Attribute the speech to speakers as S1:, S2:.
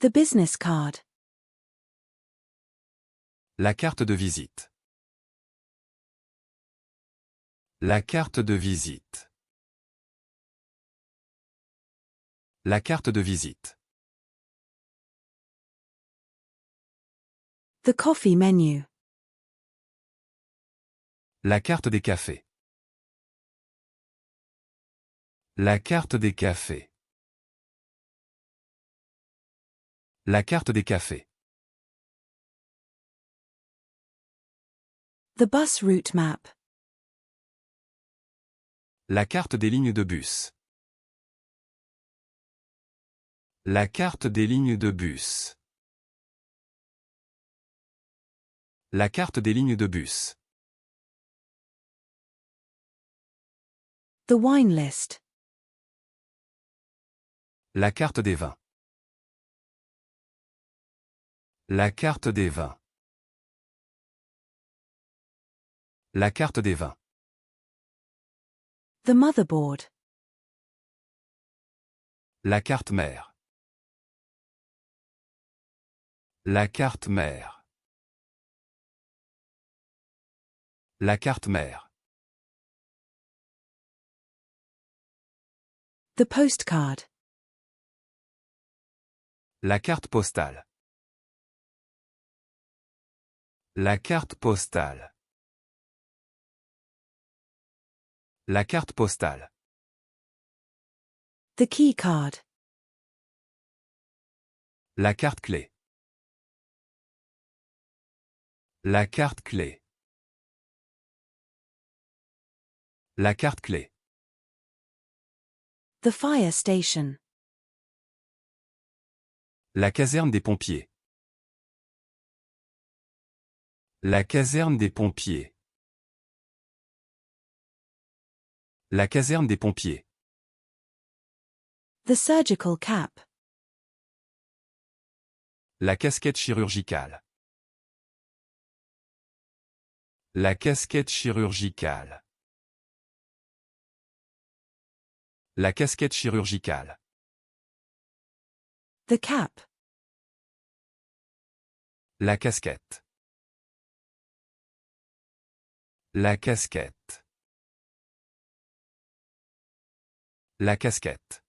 S1: The business card.
S2: La carte de visite. La carte de visite. La carte de visite.
S1: The coffee menu.
S2: La carte des cafés. La carte des cafés. La carte des cafés.
S1: The bus route map.
S2: La carte des lignes de bus. La carte des lignes de bus. La carte des lignes de bus.
S1: The wine list.
S2: La carte des vins. La carte des vins. La carte des vins.
S1: The motherboard.
S2: La carte mère. La carte mère. La carte mère.
S1: The postcard.
S2: La carte postale. La carte postale. La carte postale.
S1: The key card.
S2: La carte clé. La carte clé. La carte clé.
S1: The fire station.
S2: La caserne des pompiers. La caserne des pompiers. La caserne des pompiers.
S1: The surgical cap.
S2: La casquette chirurgicale. La casquette chirurgicale. La casquette chirurgicale.
S1: The cap.
S2: La casquette. La casquette. La casquette.